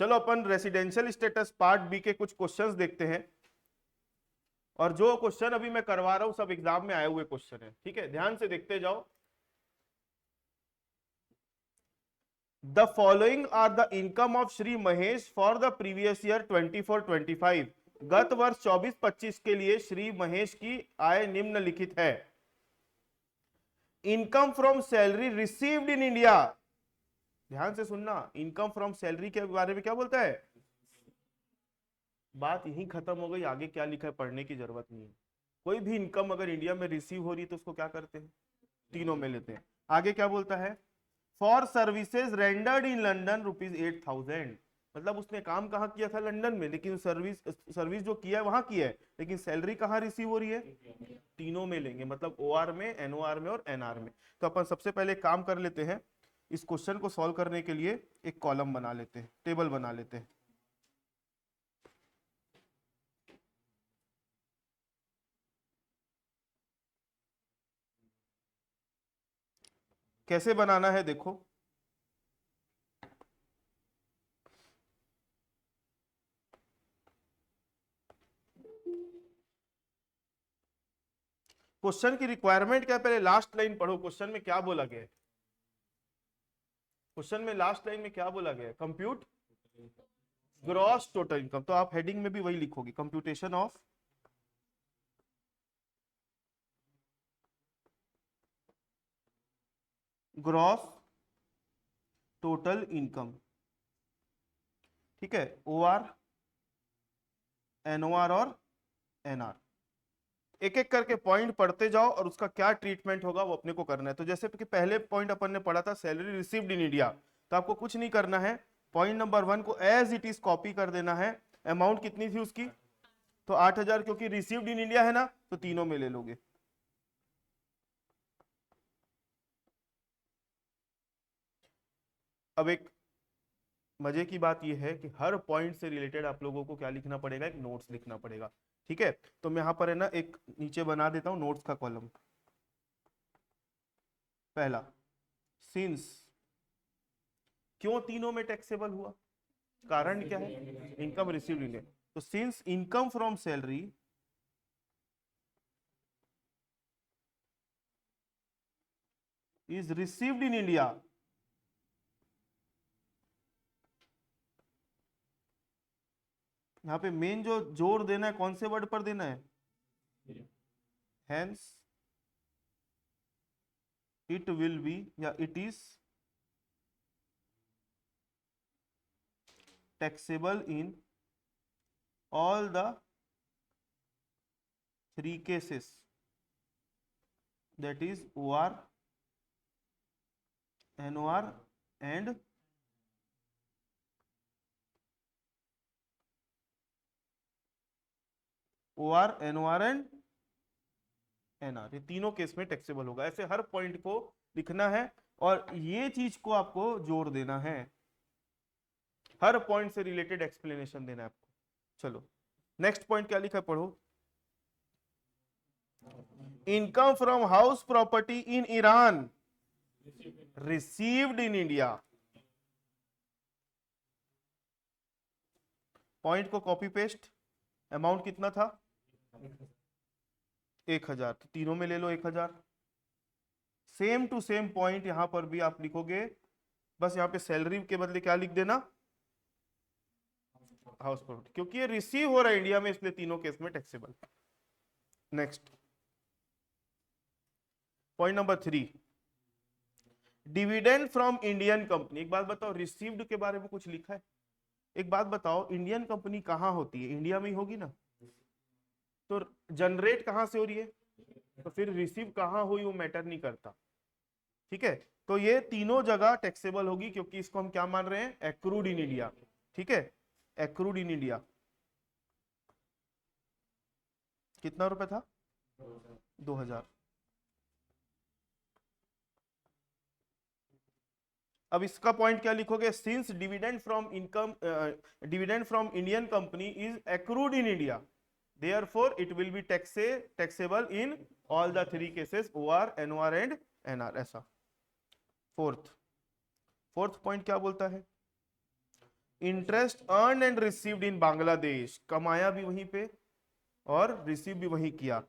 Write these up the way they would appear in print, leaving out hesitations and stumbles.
चलो अपन residential status part B के कुछ क्वेश्चंस देखते हैं, और जो क्वेश्चन अभी मैं करवा रहा हूं सब एग्जाम में आए हुए क्वेश्चन है, ठीक है, ध्यान से देखते जाओ। The following are the income of Shri Mahesh for the previous year 24-25। गत वर्ष 24-25 के लिए श्री महेश की आय निम्नलिखित है। Income from salary received in India, ध्यान से सुनना, इनकम फ्रॉम सैलरी के बारे में क्या बोलता है, बात यही खत्म हो गई, आगे क्या लिखा है पढ़ने की जरूरत नहीं है। कोई भी इनकम अगर इंडिया में रिसीव हो रही है तो उसको क्या करते हैं, तीनों में लेते हैं। आगे क्या बोलता है, for services rendered in London ₹8,000, मतलब उसने काम कहाँ किया था, लंदन में, लेकिन सर्विस सर्विस जो किया है वहां किया है, लेकिन सैलरी कहाँ रिसीव हो रही है, तीनों में लेंगे, मतलब ओआर में, एनओआर में और एनआर में। तो अपन सबसे पहले काम कर लेते हैं, इस क्वेश्चन को सॉल्व करने के लिए एक कॉलम बना लेते हैं, टेबल बना लेते हैं। कैसे बनाना है देखो, क्वेश्चन की रिक्वायरमेंट क्या है, पहले लास्ट लाइन पढ़ो, क्वेश्चन में क्या बोला गया है, क्वेश्चन में लास्ट लाइन में क्या बोला गया है, कंप्यूट ग्रॉस टोटल इनकम, तो आप हेडिंग में भी वही लिखोगे, computation of gross total income, ठीक है, ओआर, एनओआर और एनआर। एक एक करके पॉइंट पढ़ते जाओ और उसका क्या ट्रीटमेंट होगा वो अपने को करना है। तो जैसे कि पहले पॉइंट अपन ने पढ़ा था सैलरी रिसीव्ड इन इंडिया, तो आपको कुछ नहीं करना है, पॉइंट नंबर 1 को एज इट इज कॉपी कर देना है। अमाउंट कितनी थी उसकी, तो 8,000, क्योंकि रिसीव्ड इन इंडिया है ना, तो तीनों में ले लोगे। अब एक मजे की बात यह है कि हर पॉइंट से रिलेटेड आप लोगों को क्या लिखना पड़ेगा, एक नोट्स लिखना पड़ेगा, ठीक है। तो मैं यहां पर है ना एक नीचे बना देता हूं नोट्स का कॉलम। पहला, सिंस, क्यों तीनों में टैक्सेबल हुआ, कारण क्या है, इनकम रिसीव्ड इन, तो since income from salary is received in India, यहां पे मेन जो जोर देना है कौन से वर्ड पर देना है, हेंस इट विल बी या it is taxable in all the 3 cases, that is OR, NOR and OR, NOR and NR, ये तीनों केस में टैक्सेबल होगा। ऐसे हर पॉइंट को लिखना है और ये चीज को आपको जोड़ देना है, हर पॉइंट से रिलेटेड एक्सप्लेनेशन देना है आपको। चलो नेक्स्ट पॉइंट क्या लिखा है पढ़ो, income from house property in Iran received in India, point को कॉपी पेस्ट, अमाउंट कितना था 1,000, तो तीनों में ले लो 1,000। सेम टू सेम पॉइंट यहां पर भी आप लिखोगे, बस यहां पे सैलरी के बदले क्या लिख देना, हाउस प्रॉपर्टी, क्योंकि ये रिसीव हो रहा है इंडिया में, इसलिए तीनों केस में taxable. Next point number 3, dividend from Indian company. एक बात बताओ, रिसीव्ड के बारे में कुछ लिखा है, एक बात बताओ, इंडियन कंपनी कहां होती है, इंडिया में ही होगी ना, तो जनरेट कहां से हो रही है, तो फिर रिसीव कहां हुई वो मैटर नहीं करता, ठीक है। तो ये तीनों जगह टैक्सेबल होगी, क्योंकि इसको हम क्या मान रहे हैं, एक्रूड इन इंडिया, ठीक है, एक्रूड इन इंडिया। कितना रुपए था, 2,000। अब इसका पॉइंट क्या लिखोगे, since dividend from income, dividend from Indian company is accrued in India, therefore it will be taxable in all the 3 cases, OR, NOR and NR, ऐसा। फोर्थ पॉइंट क्या बोलता है, interest earn and received in Bangladesh, कमाया भी वहीं पे और receive भी वहीं किया,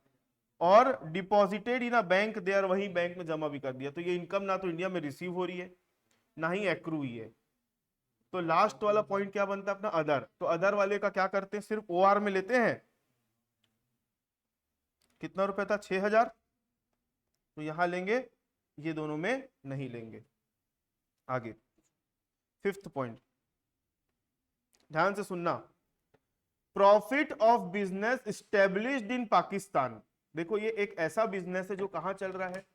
और deposited in a bank there, वहीं बैंक में जमा भी कर दिया। तो ये इनकम ना तो इंडिया में रिसीव हो रही है ना ही एक्रू हुई है। तो लास्ट वाला पॉइंट क्या बनता है अपना, अदर। तो अदर वाले का क्या करते हैं, सिर्फ ओआर में लेते हैं। कितना रुपए था, 6,000, तो यहां लेंगे, ये दोनों में नहीं लेंगे। आगे फिफ्थ पॉइंट, ध्यान से सुनना। Profit of business established in Pakistan. देखो ये एक ऐसा बिजनेस है जो कहां चल रहा है।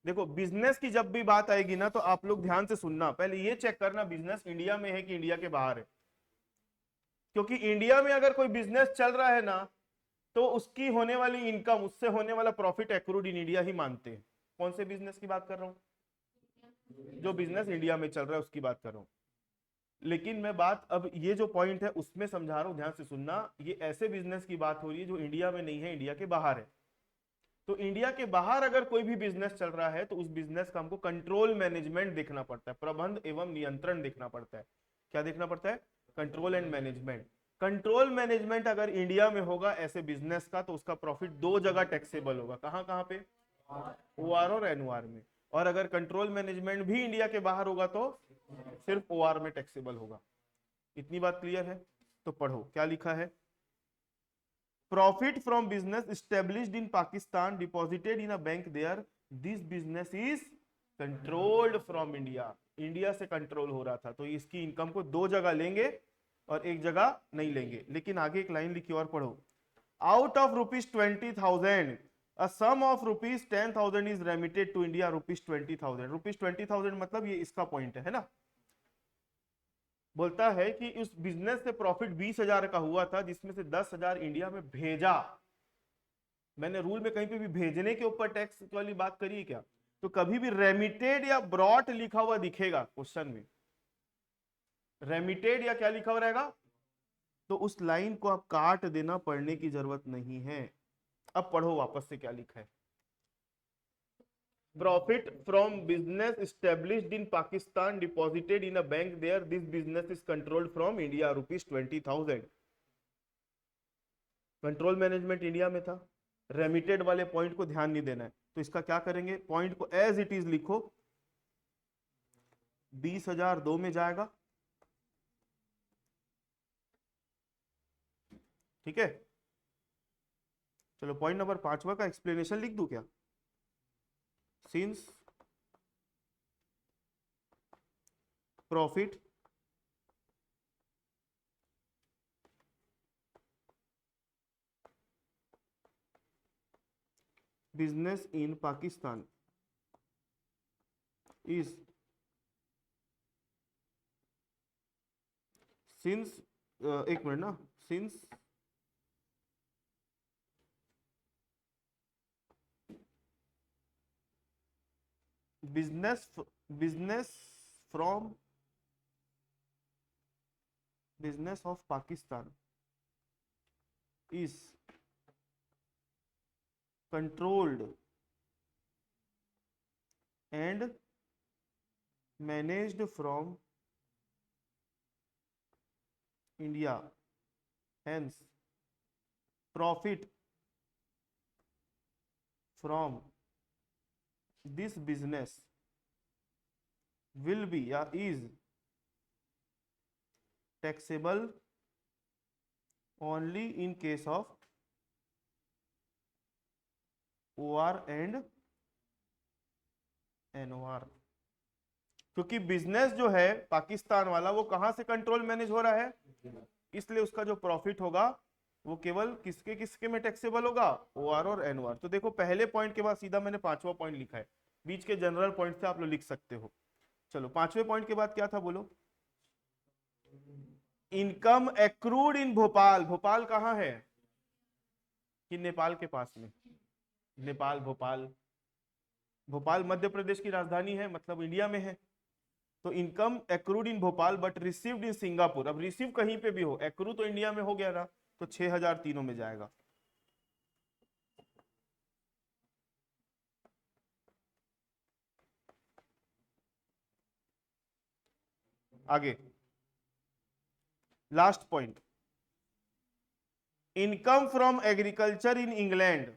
देखो बिजनेस की जब भी बात आएगी ना, तो आप लोग ध्यान से सुनना, पहले ये चेक करना बिजनेस इंडिया में है कि इंडिया के बाहर है। क्योंकि इंडिया में अगर कोई बिजनेस चल रहा है ना, तो उसकी होने वाली इनकम, उससे होने वाला प्रॉफिट एक्रूड इन इंडिया ही मानते हैं। कौन से बिजनेस की बात कर रहा हूं, जो बिजनेस इंडिया में चल रहा है उसकी बात कर रहा हूं। लेकिन मैं बात अब ये जो पॉइंट है उसमें समझा रहा हूं, ध्यान से सुनना। ये ऐसे बिजनेस की बात हो रही है जो इंडिया में नहीं है, इंडिया के बाहर है। तो इंडिया के बाहर अगर कोई भी बिजनेस चल रहा है तो उस बिजनेस का हमको कंट्रोल मैनेजमेंट देखना पड़ता है, प्रबंध एवं नियंत्रण देखना पड़ता है। क्या देखना पड़ता है, control and management. Control management अगर इंडिया में होगा ऐसे बिजनेस का, तो उसका प्रॉफिट दो जगह टैक्सेबल होगा। कहां कहां पे, ओआर और एनओआर में। और अगर कंट्रोल मैनेजमेंट भी इंडिया के बाहर होगा तो सिर्फ ओआर में टैक्सेबल होगा। इतनी बात क्लियर है। तो पढ़ो क्या लिखा है। Profit from business established in Pakistan deposited in a bank there, this business is controlled from India. India से कंट्रोल हो रहा था, तो इसकी इनकम को दो जगह लेंगे और एक जगह नहीं लेंगे। लेकिन आगे एक लाइन लिखी और पढ़ो। Out of ₹20,000 a sum of ₹10,000 is remitted to India, ₹20,000। ₹20,000 मतलब ये इसका पॉइंट है ना। बोलता है कि उस बिजनेस से प्रॉफिट 20,000 का हुआ था, जिसमें से 10,000 इंडिया में भेजा। मैंने रूल में कहीं पे भी भेजने के ऊपर टैक्स वाली बात करी है क्या, तो कभी भी रेमिटेड या ब्रॉट लिखा हुआ दिखेगा क्वेश्चन में, रेमिटेड या क्या लिखा हुआ रहेगा, तो उस लाइन को आप काट देना, पढ़ने की जरूरत नहीं है। अब पढ़ो वापस से क्या लिखा है। Profit from business established in Pakistan deposited in a bank there, this business is controlled from India, ₹20,000। Control management India में था। रेमिटेड वाले पॉइंट को ध्यान नहीं देना है, तो इसका क्या करेंगे, पॉइंट को एज इट इज लिखो। 20,000 दो में जाएगा, ठीक है। चलो पॉइंट नंबर 5वां का एक्सप्लेनेशन लिख दूं क्या। Since profit business in Pakistan is since, एक मिनट ना, since business business from business of Pakistan is controlled and managed from India, hence profit from this business will be या is taxable only in case of OR and NOR. क्योंकि business जो है पाकिस्तान वाला वो कहां से कंट्रोल मैनेज हो रहा है, इसलिए उसका जो प्रॉफिट होगा वो केवल किसके किसके में टैक्सेबल होगा, ओआर और एनओआर। तो देखो पहले पॉइंट के बाद सीधा मैंने 5वां पॉइंट लिखा है, बीच के जनरल पॉइंट से आप लोग लिख सकते हो। चलो 5वें पॉइंट के बाद क्या था बोलो। इनकम एक्रूड इन भोपाल। भोपाल कहां है, कि नेपाल के पास में, नेपाल भोपाल, भोपाल मध्य प्रदेश की राजधानी है, मतलब इंडिया में है। तो income accrued in Bhopal but received in Singapore. अब रिसीव कहीं पे भी हो, एक्रू तो इंडिया में हो गया ना, तो 6,000 तीनों में जाएगा। आगे last point, income from agriculture in England,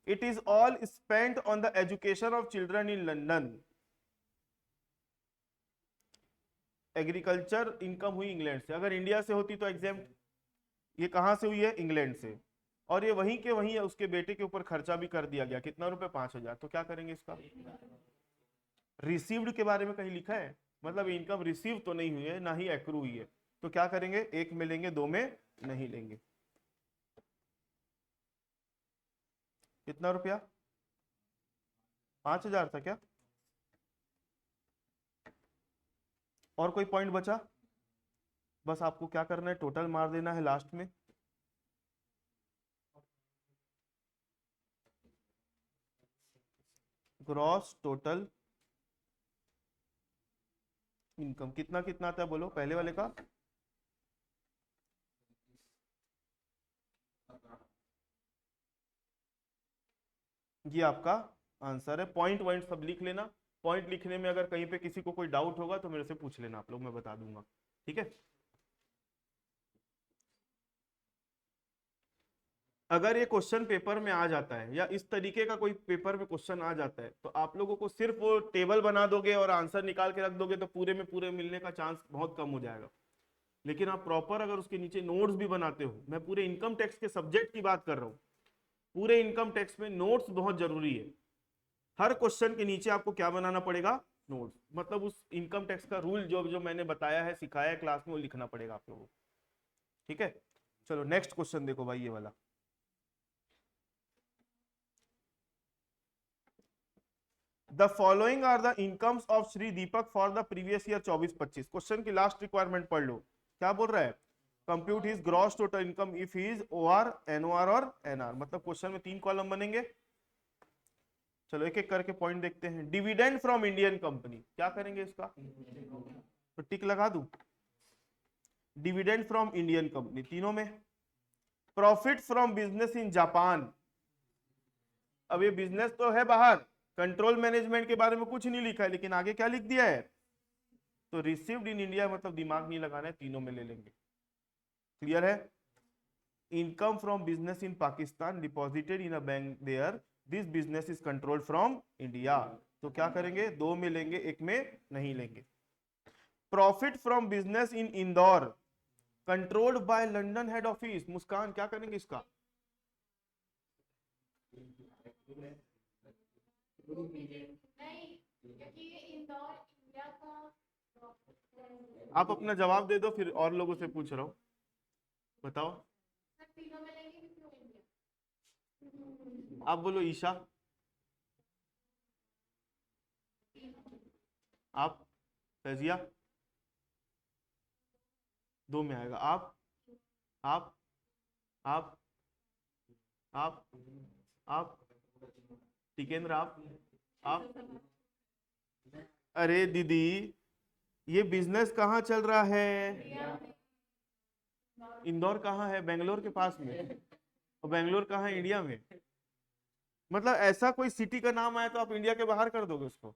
it is all spent on the education of children in London. Agriculture income हुई इंग्लैंड से, अगर इंडिया से होती तो एग्जाम्प्ट, ये कहां से हुई है, इंग्लैंड से, और ये वहीं के वहीं उसके बेटे के ऊपर खर्चा भी कर दिया गया, कितना रुपए, 5,000, तो क्या करेंगे इसका? रिसीव्ड के बारे में कहीं लिखा है? मतलब इनकम रिसीव तो नहीं हुई है, ना ही एक्रू हुई है, तो क्या करेंगे, एक में लेंगे, दो में नहीं लेंगे। कितना रुपया, 5,000 था क्या? और कोई पॉइंट बचा? बस आपको क्या करना है, टोटल मार देना है लास्ट में। ग्रॉस टोटल इनकम कितना कितना आता है, बोलो पहले वाले का। ये आपका आंसर है। पॉइंट वॉइंट सब लिख लेना, पॉइंट लिखने में अगर कहीं पे किसी को कोई डाउट होगा तो मेरे से पूछ लेना आप लोग, मैं बता दूंगा, ठीक है। अगर ये क्वेश्चन पेपर में आ जाता है या इस तरीके का कोई पेपर में क्वेश्चन आ जाता है, तो आप लोगों को सिर्फ वो टेबल बना दोगे और आंसर निकाल के रख दोगे तो पूरे में पूरे मिलने का चांस बहुत कम हो जाएगा। लेकिन आप प्रॉपर अगर उसके नीचे नोट्स भी बनाते हो, मैं पूरे इनकम टैक्स के सब्जेक्ट की बात कर रहा हूँ, पूरे इनकम टैक्स में नोट्स बहुत जरूरी है। हर क्वेश्चन के नीचे आपको क्या बनाना पड़ेगा, नोट्स, मतलब उस इनकम टैक्स का रूल जो जो मैंने बताया है, सिखाया है क्लास में, वो लिखना पड़ेगा आप लोगों को, ठीक है। चलो नेक्स्ट क्वेश्चन देखो भाई, ये वाला। The following are the incomes of Shri Deepak for the previous year 24-25। Question की लास्ट रिक्वायरमेंट पढ़ लो, क्या बोल रहा है, compute his gross total income if he is OR, NOR और एनआर। मतलब क्वेश्चन में 3 कॉलम बनेंगे। चलो एक एक करके पॉइंट देखते हैं। डिविडेंड फ्रॉम इंडियन कंपनी, क्या करेंगे इसका, तो टिक लगा दूं, डिविडेंड फ्रॉम इंडियन कंपनी तीनों में। Profit from business in Japan, अब ये बिजनेस तो है बाहर, कंट्रोल मैनेजमेंट के बारे में कुछ नहीं लिखा है, लेकिन आगे क्या लिख दिया है, तो रिसीव्ड इन इंडिया, मतलब दिमाग नहीं लगाना है, तीनों में ले लेंगे। क्लियर है। Income from business in Pakistan deposited in a bank there, this business is controlled from India, तो क्या करेंगे, 2 में लेंगे, 1 में नहीं लेंगे। Profit from business in Indore controlled by London head office, Muskan क्या करेंगे इसका, आप अपना जवाब दे दो, फिर और लोगों से पूछ रहा हूं, बताओ। आप बोलो ईशा, आप फैजिया, 2 में आएगा। आप आप आप आप टिकेंद्र, आप अरे दीदी, ये बिजनेस कहाँ चल रहा है, इंदौर कहाँ है, बेंगलोर के पास में, और बेंगलोर कहाँ है, इंडिया में। मतलब ऐसा कोई सिटी का नाम आया तो आप इंडिया के बाहर कर दोगे उसको।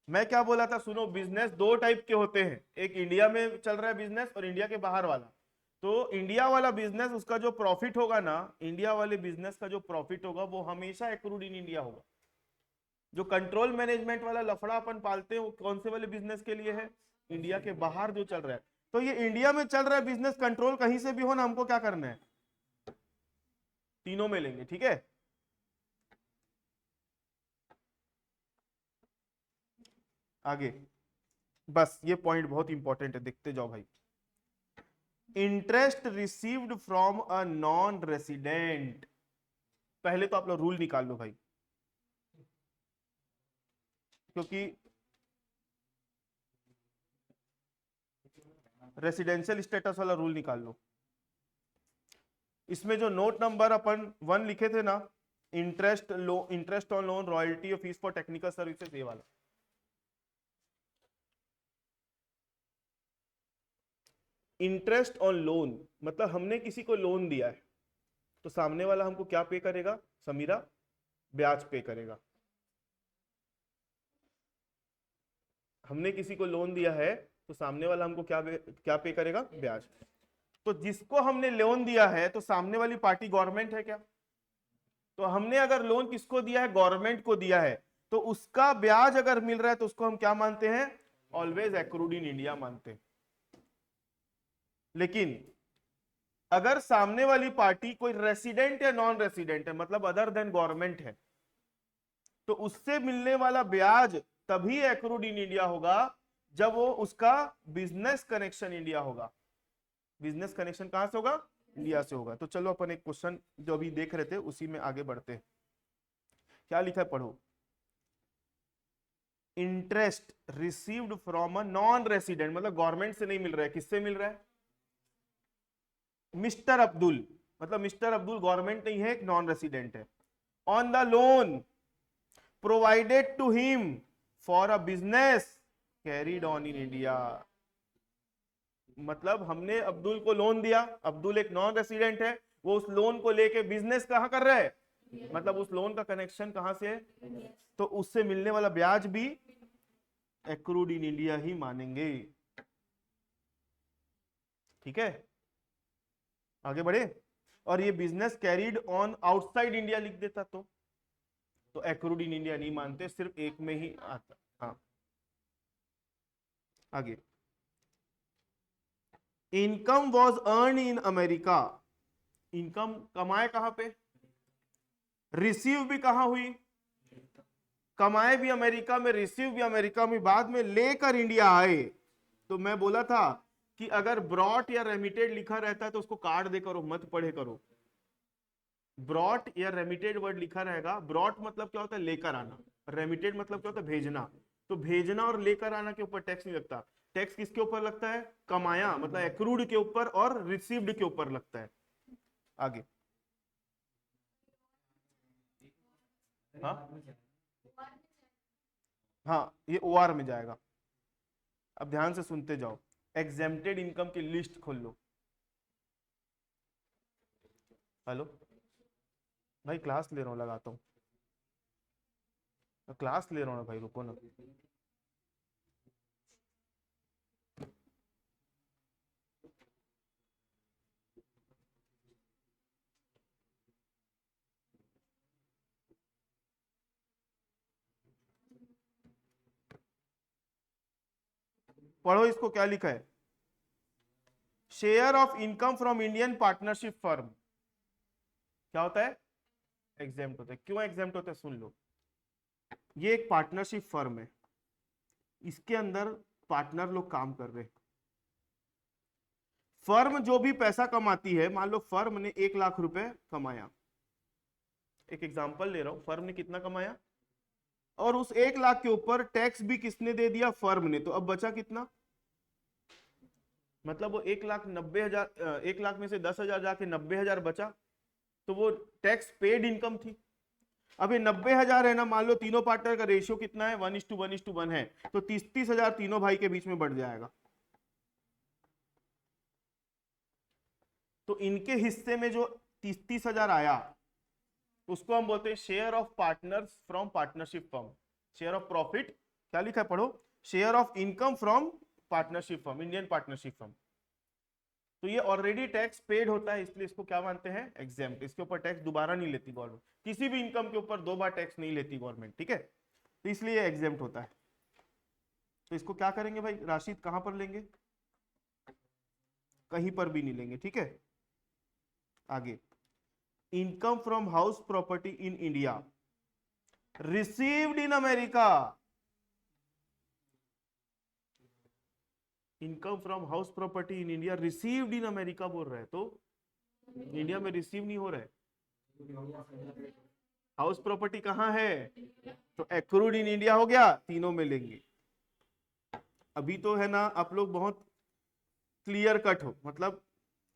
मैं क्या बोला था, सुनो, बिजनेस 2 टाइप के होते हैं, एक इंडिया में चल रहा है बिजनेस और इंडिया के बाहर वाला। तो इंडिया वाला बिजनेस, उसका जो प्रॉफिट होगा ना, इंडिया वाले बिजनेस का जो प्रॉफिट होगा वो हमेशा एक्रूड इन इंडिया होगा। जो कंट्रोल मैनेजमेंट वाला लफड़ा अपन पालते हैं वो कौन से वाले बिजनेस के लिए है, इंडिया के बाहर जो चल रहा है। तो ये इंडिया में चल रहा है बिजनेस, कंट्रोल कहीं से भी हो ना, हमको क्या करना है, तीनों में लेंगे, ठीक है। आगे, बस ये पॉइंट बहुत इंपॉर्टेंट है, देखते जाओ भाई। Interest received from a non resident, पहले तो आप लोग रूल निकाल लो भाई, क्योंकि रेसिडेंशियल स्टेटस वाला रूल निकाल लो। इसमें जो नोट नंबर अपन 1 लिखे थे ना, इंटरेस्ट ऑन लोन, रॉयल्टी और फीस फॉर टेक्निकल सर्विसेज, ये वाला। इंटरेस्ट ऑन लोन मतलब हमने किसी को लोन दिया है, तो सामने वाला हमको क्या पे करेगा, समीरा, ब्याज पे करेगा। हमने किसी को लोन दिया है तो सामने वाला हमको क्या पे करेगा? ब्याज। तो जिसको हमने लोन दिया है तो सामने वाली पार्टी गवर्नमेंट है क्या? तो हमने अगर लोन किसको दिया है? गवर्नमेंट को दिया है, तो उसका ब्याज अगर मिल रहा है तो उसको हम क्या मानते हैं? ऑलवेज एक्रूड इन इंडिया मानते हैं। लेकिन अगर सामने वाली पार्टी कोई रेसिडेंट या नॉन रेसिडेंट है, मतलब अदर देन गवर्नमेंट है, तो उससे मिलने वाला ब्याज तभी एक्रूड इन इंडिया होगा जब वो उसका बिजनेस कनेक्शन इंडिया होगा। बिजनेस कनेक्शन कहां से होगा? इंडिया से होगा। तो चलो अपन एक क्वेश्चन जो अभी देख रहे थे उसी में आगे बढ़ते हैं। क्या लिखा है पढ़ो। Interest received from a non resident, मतलब गवर्नमेंट से नहीं मिल रहा है, किससे मिल रहा है? मिस्टर अब्दुल, मतलब मिस्टर अब्दुल गवर्नमेंट नहीं है, एक नॉन रेसिडेंट है। On the loan provided to him for a business carried on in India. मतलब हमने अब्दुल को लोन दिया, अब्दुल एक नॉन रेसिडेंट है, वो उस लोन को लेके बिजनेस कहां कर रहा है? मतलब उस लोन का कनेक्शन कहां से है? तो उससे मिलने वाला ब्याज भी एक्रूड इन इंडिया ही मानेंगे। ठीक है, आगे बढ़े। और ये business carried on outside India लिख देता तो एक्रूड इन इंडिया नहीं मानते, सिर्फ एक में ही आता। हाँ, आगे। Income was earn in America. Income कमाए कहां पे? रिसीव भी कहां हुई? कमाए भी अमेरिका में, रिसीव भी अमेरिका में, बाद में लेकर इंडिया आए। तो मैं बोला था कि अगर ब्रॉट या रेमिटेड लिखा रहता है तो उसको काट दे करो, मत पढ़े करो। ब्रॉट या रेमिटेड वर्ड लिखा रहेगा, ब्रॉट मतलब क्या होता है? लेकर आना। रेमिटेड मतलब क्या होता है? भेजना। तो भेजना और लेकर आना के ऊपर टैक्स नहीं लगता। टैक्स किसके ऊपर लगता है? कमाया मतलब एक्रूड के ऊपर और रिसीव्ड के ऊपर लगता है। आगे। हाँ हाँ, ये ओआर में जाएगा। अब ध्यान से सुनते जाओ। एग्जेम्प्टेड इनकम की लिस्ट खोल लो। हेलो भाई, क्लास ले रहा हूँ, लगाता हूँ। क्लास ले रहा हूँ ना भाई, रुको ना। पढ़ो इसको, क्या लिखा है? Share of income from Indian partnership firm क्या होता है? एग्जेम्प्ट होता है। क्यों एग्जेम्प्ट होता है? सुन लो। ये एक पार्टनरशिप फर्म है, इसके अंदर पार्टनर लोग काम कर रहे हैं। फर्म जो भी पैसा कमाती है, मान लो फर्म ने 1 लाख रुपए कमाया, एक एग्जांपल ले रहा हूं, फर्म ने कितना कमाया, और उस 1 लाख के ऊपर टैक्स भी किसने दे दिया? फर्म ने। तो अब बचा कितना? मतलब वो 1,90,000, 1 लाख में से 10,000 जाके 90,000 बचा, तो वो टैक्स पेड इनकम थी। अब ये 90,000 है ना, मान लो तीनों पार्टनर का रेशियो कितना है? 1:1:1 है, तो 30,000 तीनों भाई के बीच में बढ़ जाएगा। तो इनके हिस्से में जो 30,000 आया उसको हम बोलते हैं share of partners from partnership firm. Share of profit, क्या लिखा है पढ़ो, share of income from partnership firm, Indian partnership firm. तो ये ऑलरेडी टैक्स पेड होता है, इसलिए इसको क्या मानते हैं? एग्जेम्प्ट। इसके ऊपर टैक्स दोबारा नहीं लेती गवर्नमेंट, किसी भी इनकम के ऊपर 2 बार टैक्स नहीं लेती गवर्नमेंट। ठीक है, तो इसलिए एग्जेम्प्ट होता है। तो इसको क्या करेंगे भाई? राशिद कहां पर लेंगे? कहीं पर भी नहीं लेंगे। ठीक है, आगे। Income from house property in India received in America. Income from house property in India received in America बोल रहा है, तो इंडिया में रिसीव नहीं हो रहा है। हाउस प्रॉपर्टी कहां है? तो एक्रूड इन इंडिया हो गया, तीनों में लेंगे। अभी तो है ना, आप लोग बहुत क्लियर कट हो, मतलब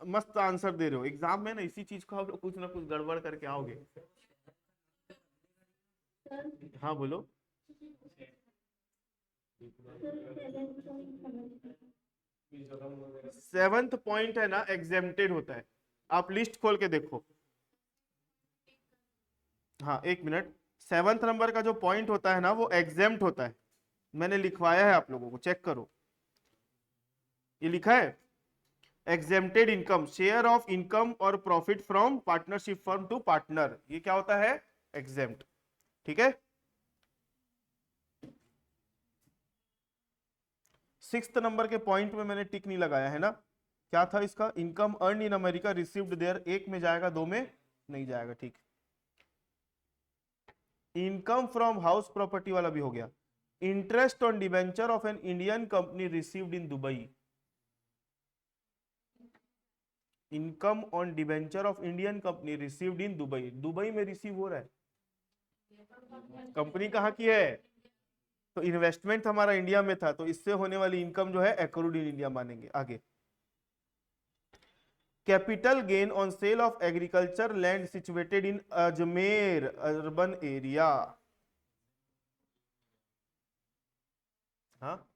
मस्त आंसर दे रहे हो। एग्जाम में ना इसी चीज को आप लोग कुछ ना कुछ गड़बड़ करके आओगे। हाँ बोलो। 7th पॉइंट है ना, एग्जेम्प्टेड होता है। आप लिस्ट खोल के देखो। हाँ, 1 मिनट। 7th नंबर का जो पॉइंट होता है ना, वो एग्जेम्प्ट होता है। मैंने लिखवाया है, आप लोगों को चेक करो। ये लिखा है exempted income, share of income और profit from partnership firm to partner, ये क्या होता है? एग्जेम्प्ट। ठीक है। 6th नंबर के पॉइंट में मैंने टिक नहीं लगाया है ना, क्या था इसका? Income earn in America received there, एक में जाएगा, दो में नहीं जाएगा। ठीक। इनकम फ्रॉम हाउस प्रॉपर्टी वाला भी हो गया। Interest on debenture of an Indian company received in Dubai, income on debenture of Indian company received in Dubai, Dubai में रिसीव हो रहा है। कंपनी कहाँ की है? तो इन्वेस्टमेंट हमारा इंडिया में था, तो इससे होने वाली इनकम जो है एक्रूड इन इंडिया मानेंगे। आगे, capital gain on sale of agriculture land situated in Ajmer urban area. हाँ,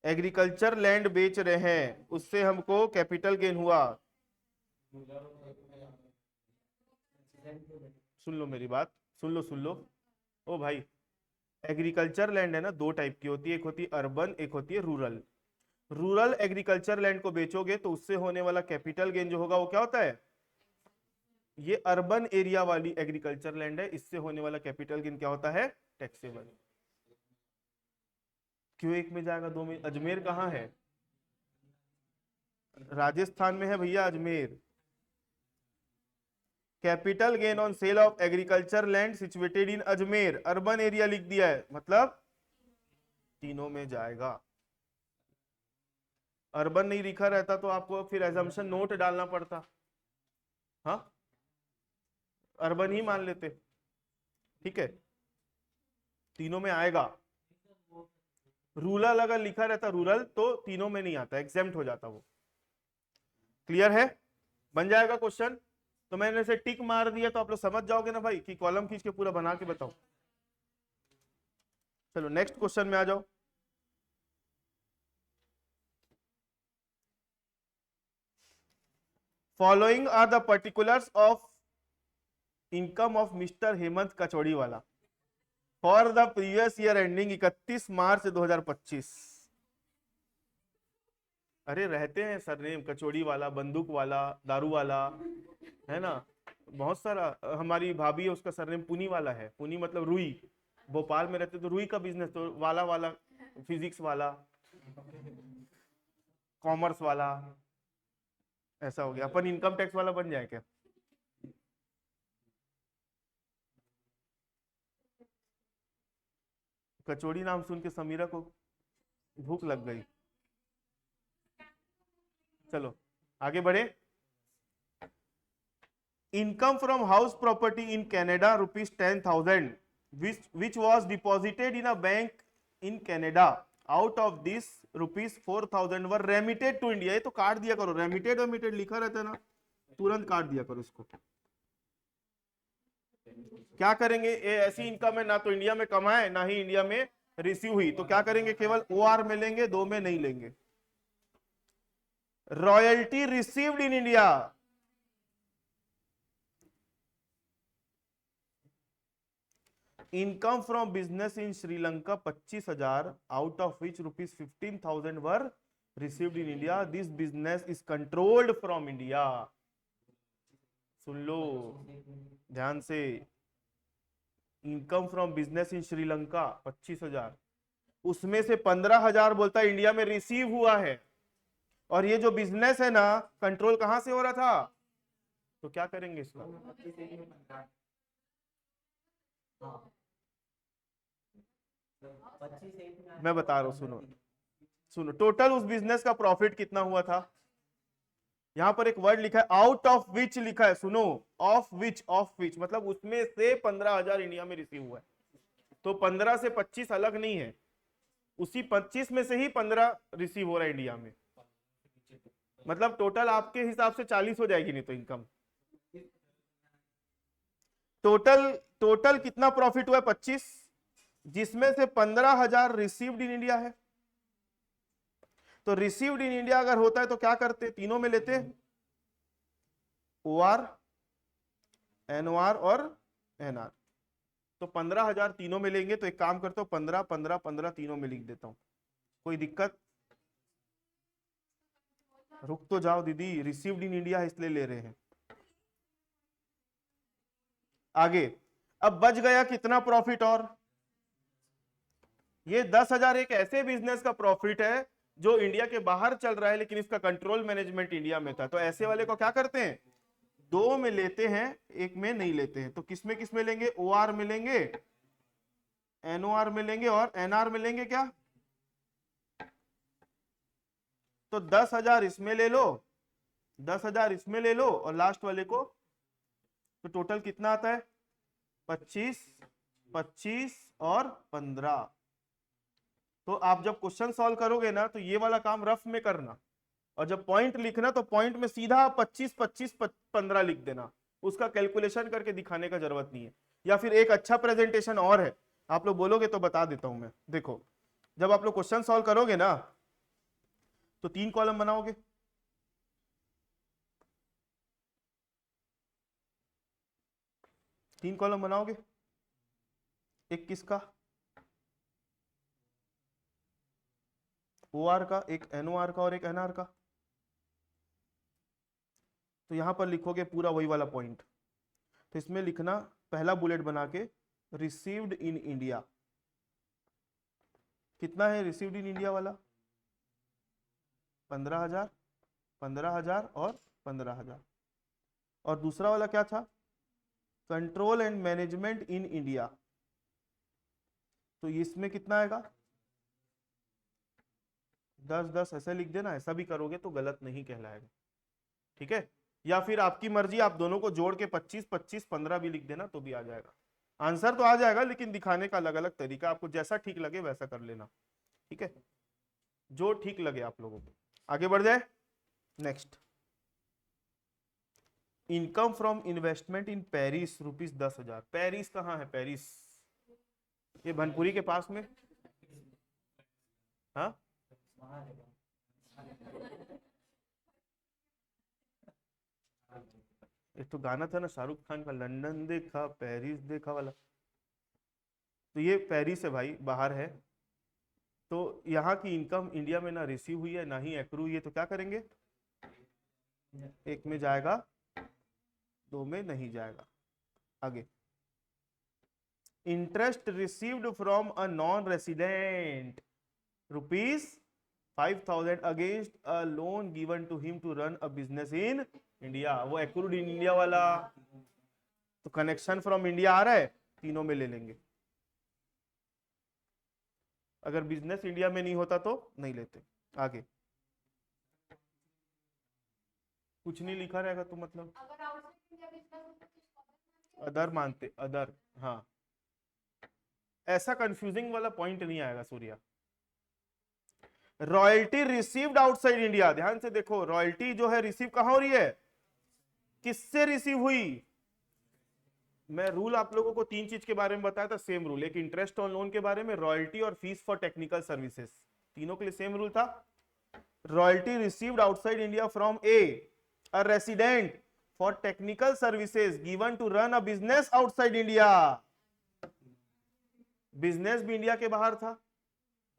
एग्रीकल्चर लैंड बेच रहे हैं, उससे हमको कैपिटल गेन हुआ। सुन लो मेरी बात, सुन लो सुन लो। ओ भाई, एग्रीकल्चर लैंड है ना, दो टाइप की होती है, एक होती है अर्बन, एक होती है रूरल। रूरल एग्रीकल्चर लैंड को बेचोगे तो उससे होने वाला कैपिटल गेन जो होगा वो क्या होता है? ये अर्बन एरिया वाली एग्रीकल्चर लैंड है, इससे होने वाला कैपिटल गेन क्या होता है? टैक्सेबल। क्यों एक में जाएगा, दो में? अजमेर कहाँ है? राजस्थान में है भैया Ajmer. Capital gain on sale of agriculture land situated in Ajmer urban area लिख दिया है, मतलब तीनों में जाएगा। अर्बन नहीं लिखा रहता तो आपको फिर एजम्पशन नोट डालना पड़ता। हाँ, अर्बन ही मान लेते। ठीक है, तीनों में आएगा। रूरल अगर लिखा रहता रूरल तो तीनों में नहीं आता, एग्जेम्प्ट हो जाता वो। क्लियर है? बन जाएगा क्वेश्चन। तो मैंने इसे टिक मार दिया तो आप लोग समझ जाओगे ना भाई कि कॉलम खींच के पूरा बना के बताओ। चलो नेक्स्ट क्वेश्चन में आ जाओ। Following are the particulars of income of mister Hemant Kachoriwala for the previous year ending 31 March 2025। अरे रहते हैं सरनेम, कचौड़ी वाला, बंदूक वाला, दारू वाला, है ना, बहुत सारा। हमारी भाभी है, उसका सरनेम पुनी वाला है। पुनी मतलब रुई, भोपाल में रहते तो रुई का बिजनेस, तो वाला वाला, फिजिक्स वाला, कॉमर्स वाला, ऐसा हो गया। अपन इनकम टैक्स वाला बन जाए क्या? कचौड़ी नाम सुन के समीरा को भूख लग गई। चलो आगे बढ़े। Income from house property in Canada ₹10,000 which was deposited in a bank in Canada. Out of this ₹4,000 were remitted to India। ये तो काट दिया करो, रेमिटेड रेमिटेड लिखा रहता है ना, तुरंत काट दिया करो इसको। क्या करेंगे? ये ऐसी इनकम है ना तो इंडिया में कमाए ना ही इंडिया में रिसीव हुई, तो क्या करेंगे? केवल OR में लेंगे, दो में नहीं लेंगे। Royalty received in India, income from business in Sri Lanka 25,000, out of which ₹15,000 were received in India. This business is controlled from India. सुन लो ध्यान से, income from business in Sri Lanka 25,000, उसमें से 15,000 बोलता है इंडिया में रिसीव हुआ है, और ये जो बिजनेस है ना, कंट्रोल कहां से हो रहा था? तो क्या करेंगे इसका? मैं बता रहा हूं, सुनो सुनो। टोटल उस बिजनेस का प्रॉफिट कितना हुआ था? यहां पर एक वर्ड लिखा है आउट ऑफ विच लिखा है, सुनो, ऑफ विच मतलब उसमें से 15,000 इंडिया में रिसीव हुआ है। तो 15 से 25 अलग नहीं है, उसी 25 में से ही 15 रिसीव हो रहा है इंडिया में। मतलब टोटल आपके हिसाब से 40 हो जाएगी, नहीं तो इनकम टोटल टोटल कितना प्रॉफिट हुआ है? 25, जिसमें से 15,000 रिसीव्ड इन इंडिया है। तो रिसीव्ड इन इंडिया अगर होता है तो क्या करते? तीनों में लेते, OR, NOR और NR। तो 15,000 तीनों में लेंगे, तो एक काम करता हूं 15 15 15 तीनों में लिख देता हूं, कोई दिक्कत? रुक तो जाओ दीदी, रिसीव्ड इन इंडिया है इसलिए ले रहे हैं। आगे, अब बच गया कितना प्रॉफिट, और ये 10,000 एक ऐसे बिजनेस का प्रॉफिट है जो इंडिया के बाहर चल रहा है, लेकिन इसका कंट्रोल मैनेजमेंट इंडिया में था। तो ऐसे वाले को क्या करते हैं, दो में लेते हैं, एक में नहीं लेते हैं। तो किस में लेंगे, ओआर में लेंगे, एनओआर में लेंगे और एनआर में लेंगे क्या। तो 10,000 इसमें ले लो, 10,000 इसमें ले लो, और लास्ट वाले को, तो टोटल कितना आता है, 25, 25 और 15। तो आप जब क्वेश्चन सॉल्व करोगे ना, तो ये वाला काम रफ में करना, और जब पॉइंट लिखना तो पॉइंट में सीधा 25, 25, 15 लिख देना, उसका कैलकुलेशन करके दिखाने का जरूरत नहीं है। या फिर एक अच्छा प्रेजेंटेशन और है, आप लोग बोलोगे तो बता देता हूं मैं। देखो, जब आप लोग क्वेश्चन सॉल्व करोगे ना, तो 3 कॉलम बनाओगे, तीन कॉलम बनाओगे, एक किसका, ओआर का, एक एनओआर का और एक एनआर का। तो यहां पर लिखोगे पूरा वही वाला पॉइंट। तो इसमें लिखना, पहला बुलेट बना के, रिसीव्ड इन इंडिया, कितना है रिसीव्ड इन इंडिया वाला, 15,000, 15,000 और 15,000। और दूसरा वाला क्या था, control and management in India, तो इसमें कितना आएगा, 10, 10 ऐसे लिख देना। ऐसा भी करोगे तो गलत नहीं कहलाएगा, ठीक है। या फिर आपकी मर्जी, आप दोनों को जोड़ के 25, 25, 15 भी लिख देना तो भी आ जाएगा। आंसर तो आ जाएगा, लेकिन दिखाने का अलग अलग तरीका, आपको जैसा ठीक लगे वैसा कर लेना, ठीक है, जो ठीक लगे आप लोगों को। आगे बढ़ जाए, next, income from investment in Paris ₹10,000। Paris कहाँ है, पेरिस, ये भनपुरी के पास में, हाँ, एक तो गाना था ना शाहरुख खान का, लंदन देखा पेरिस देखा वाला। तो ये पेरिस है भाई, बाहर है। तो यहाँ की इनकम इंडिया में ना रिसीव हुई है ना ही एक्रू हुई है, तो क्या करेंगे, एक में जाएगा, दो में नहीं जाएगा। आगे, interest received from a non resident ₹5,000 against a loan given to him to run a business in India, वो एक्रूड इन इंडिया वाला। तो कनेक्शन फ्रॉम इंडिया आ रहा है, तीनों में ले लेंगे। अगर बिजनेस इंडिया में नहीं होता तो नहीं लेते। आगे, कुछ नहीं लिखा रहेगा तो मतलब अदर मानते, अदर, हाँ, ऐसा कंफ्यूजिंग वाला पॉइंट नहीं आएगा Surya. Royalty received outside India, ध्यान से देखो, रॉयल्टी जो है रिसीव कहां हो रही है, किससे रिसीव हुई। मैं रूल आप लोगों को 3 चीज के बारे में बताया था, सेम रूल, एक इंटरेस्ट ऑन लोन के बारे में, रॉयल्टी और फीस फॉर टेक्निकल सर्विसेज, तीनों के लिए सेम रूल था। Royalty received outside India from a resident for technical services given to run a business outside India, business भी इंडिया के बाहर था,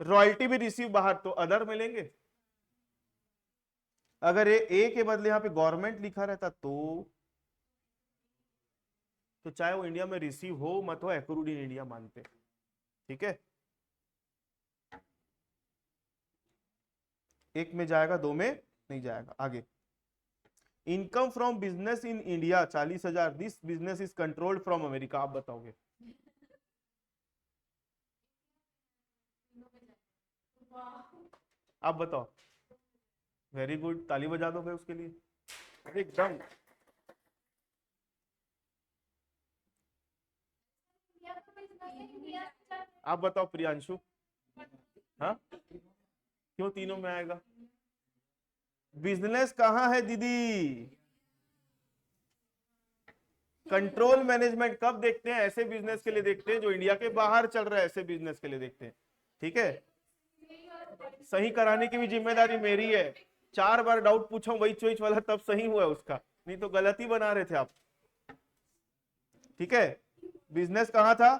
रॉयल्टी भी रिसीव बाहर, तो अदर में लेंगे। अगर ये ए के बदले यहां पे गवर्नमेंट लिखा रहता तो चाहे वो इंडिया में रिसीव हो मत हो, एक्रूड इन इंडिया मानते, ठीक है। एक में जाएगा, दो में नहीं जाएगा। आगे, income from business in India 40,000, this business is controlled from America, आप बताओगे, आप बताओ। वेरी गुड, ताली बजा दो भाई उसके लिए, एकदम। आप बताओ प्रियांशु, हाँ, क्यों तीनों में आएगा, बिजनेस कहां है दीदी, कंट्रोल मैनेजमेंट कब देखते हैं, ऐसे बिजनेस के लिए देखते हैं जो इंडिया के बाहर चल रहा है, ऐसे बिजनेस के लिए देखते हैं, ठीक है। सही कराने की भी जिम्मेदारी मेरी है, 4 बार डाउट पूछो वही चोइच वाला, तब सही हुआ उसका, नहीं तो गलती बना रहे थे आप, ठीक है। बिजनेस कहां था,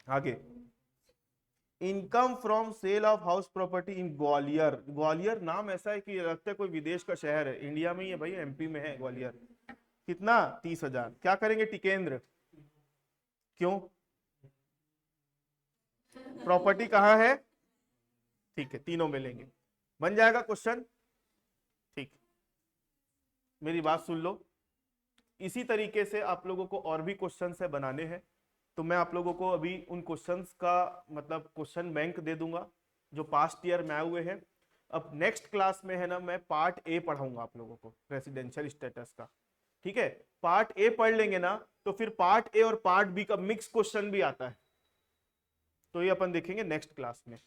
आगे, income from sale of house property in Gwalior. Gwalior नाम ऐसा है कि लगता है कोई विदेश का शहर है, इंडिया में ही है भाई, एमपी में है ग्वालियर। कितना? 30,000। क्या करेंगे टिकेंद्र? क्यों? प्रॉपर्टी कहाँ है? ठीक है, तीनों में लेंगे, बन जाएगा क्वेश्चन। ठीक, मेरी बात सुन लो। इसी तरीके से आप लोगों को और भी क्वेश्चन है बनाने हैं, तो मैं आप लोगों को अभी उन क्वेश्चंस का मतलब क्वेश्चन बैंक दे दूंगा जो पास्ट ईयर में आए हुए हैं। अब नेक्स्ट क्लास में है ना, मैं पार्ट ए पढ़ाऊंगा आप लोगों को रेसिडेंशियल स्टेटस का। ठीक है, पार्ट ए पढ़ लेंगे ना तो फिर पार्ट ए और पार्ट बी का मिक्स क्वेश्चन भी आता है, तो ये अपन देखेंगे नेक्स्ट क्लास में।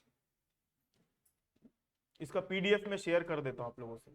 इसका पीडीएफ में शेयर कर देता हूं आप लोगों से।